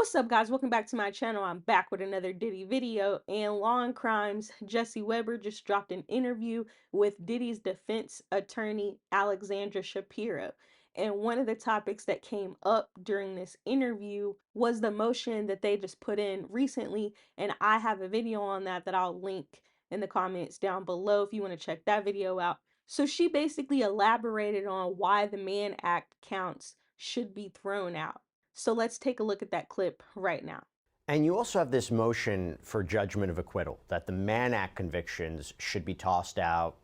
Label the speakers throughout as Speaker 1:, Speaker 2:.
Speaker 1: What's up, guys? Welcome back to my channel. I'm back with another Diddy video. And Law and Crimes, Jesse Weber just dropped an interview with Diddy's defense attorney, Alexandra Shapiro. And one of the topics that came up during this interview was the motion that they just put in recently. And I have a video on that I'll link in the comments down below if you want to check that video out. So she basically elaborated on why the Mann Act counts should be thrown out. So let's take a look at that clip right now.
Speaker 2: And you also have this motion for judgment of acquittal, that the Mann Act convictions should be tossed out,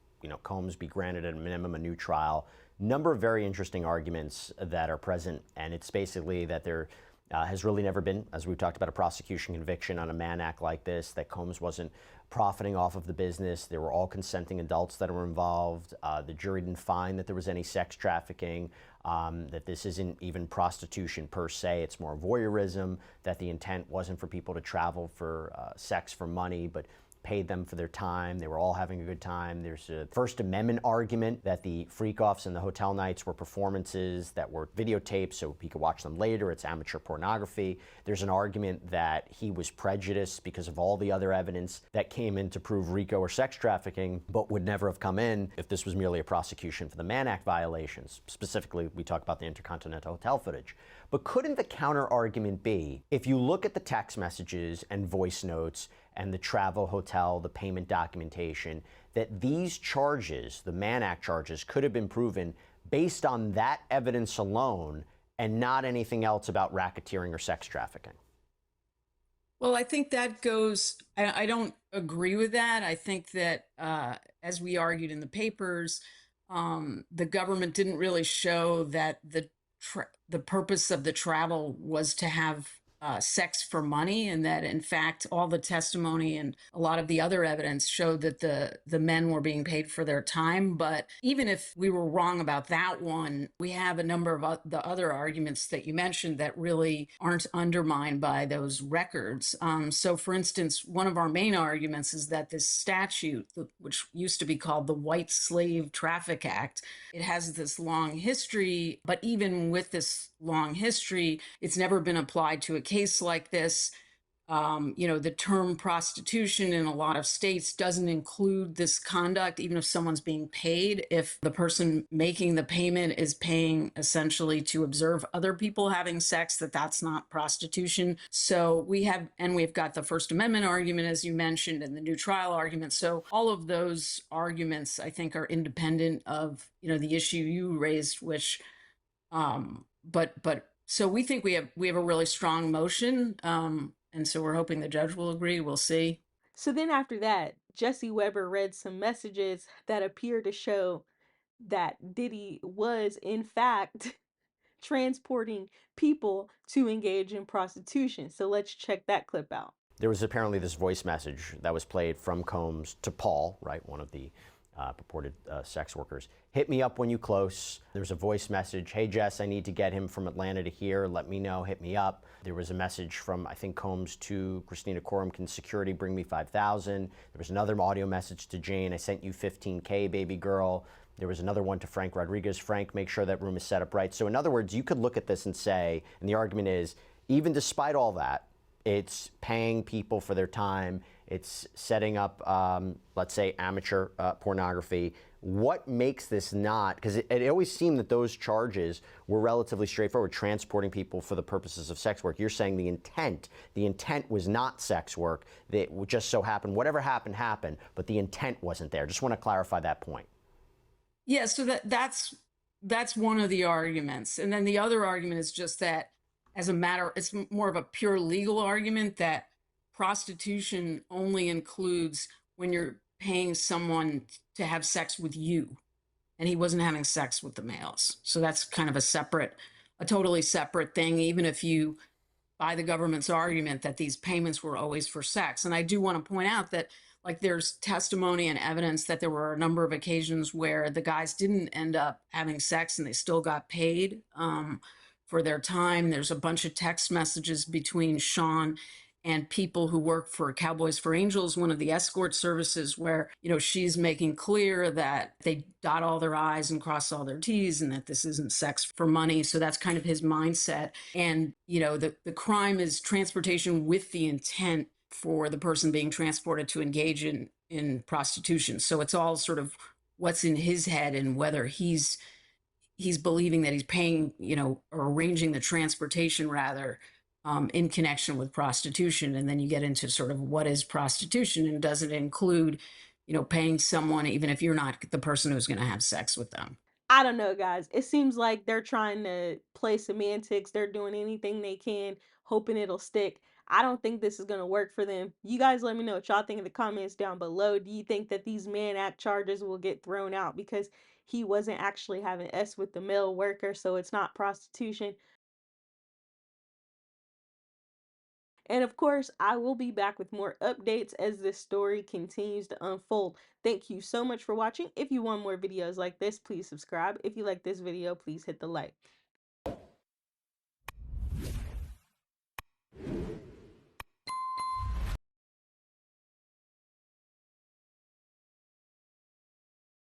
Speaker 2: Combs be granted at a minimum a new trial. Number of very interesting arguments that are present, and it's basically that there has really never been, as we've talked about, a prosecution conviction on a Mann Act like this, that Combs wasn't profiting off of the business. There were all consenting adults that were involved. The jury didn't find that there was any sex trafficking, that this isn't even prostitution per se, it's more voyeurism, that the intent wasn't for people to travel for sex for money, but paid them for their time. They were all having a good time. There's a First Amendment argument that the freak-offs and the hotel nights were performances that were videotaped so he could watch them later. It's amateur pornography. There's an argument that he was prejudiced because of all the other evidence that came in to prove RICO or sex trafficking, but would never have come in if this was merely a prosecution for the Mann Act violations. Specifically, we talk about the Intercontinental Hotel footage. But couldn't the counter argument be, if you look at the text messages and voice notes and the travel, hotel, the payment documentation, that these charges, the Mann Act charges, could have been proven based on that evidence alone and not anything else about racketeering or sex trafficking?
Speaker 3: Well, I think that goes, I don't agree with that. I think that, as we argued in the papers, the government didn't really show that the purpose of the travel was to have sex for money, and that in fact all the testimony and a lot of the other evidence showed that the men were being paid for their time. But even if we were wrong about that one, we have a number of the other arguments that you mentioned that really aren't undermined by those records. So for instance, one of our main arguments is that this statute, which used to be called the White Slave Traffic Act, it has this long history, but even with this long history, it's never been applied to a case like this. The term prostitution in a lot of states doesn't include this conduct, even if someone's being paid. If the person making the payment is paying essentially to observe other people having sex, that's not prostitution. So we've got the First Amendment argument, as you mentioned, and the new trial argument. So all of those arguments, I think, are independent of, the issue you raised, which, so we think we have a really strong motion. And so we're hoping the judge will agree. We'll see.
Speaker 1: So then after that, Jesse Weber read some messages that appear to show that Diddy was, in fact, transporting people to engage in prostitution. So let's check that clip out.
Speaker 2: There was apparently this voice message that was played from Combs to Paul, right, one of the purported sex workers. Hit me up when you close. There's a voice message. Hey, Jess, I need to get him from Atlanta to here. Let me know. Hit me up. There was a message from, I think, Combs to Christina Corum. Can security bring me 5,000? There was another audio message to Jane. I sent you 15K, baby girl. There was another one to Frank Rodriguez. Frank, make sure that room is set up right. So in other words, you could look at this and say, and the argument is, even despite all that, it's paying people for their time. It's setting up, let's say, amateur pornography. What makes this not, because it always seemed that those charges were relatively straightforward, transporting people for the purposes of sex work. You're saying the intent was not sex work. That just so happened, whatever happened, happened, but the intent wasn't there. Just want to clarify that point.
Speaker 3: Yeah, so that's one of the arguments. And then the other argument is just that it's more of a pure legal argument that prostitution only includes when you're paying someone to have sex with you, and he wasn't having sex with the males. So that's kind of a totally separate thing, even if you buy the government's argument that these payments were always for sex. And I do want to point out that, there's testimony and evidence that there were a number of occasions where the guys didn't end up having sex and they still got paid for their time. There's a bunch of text messages between Sean and people who work for Cowboys for Angels, one of the escort services, where, she's making clear that they dot all their I's and cross all their T's and that this isn't sex for money. So that's kind of his mindset. And, the crime is transportation with the intent for the person being transported to engage in prostitution. So it's all sort of what's in his head and whether he's believing that he's paying, or arranging the transportation rather, in connection with prostitution. And then you get into sort of what is prostitution, and does it include, paying someone even if you're not the person who's going to have sex with them.
Speaker 1: I don't know, guys. It seems like they're trying to play semantics. They're doing anything they can, hoping it'll stick. I don't think this is going to work for them. You guys let me know what y'all think in the comments down below. Do you think that these Mann Act charges will get thrown out because he wasn't actually having S with the male worker, so it's not prostitution? And of course, I will be back with more updates as this story continues to unfold. Thank you so much for watching. If you want more videos like this, please subscribe. If you like this video, please hit the like.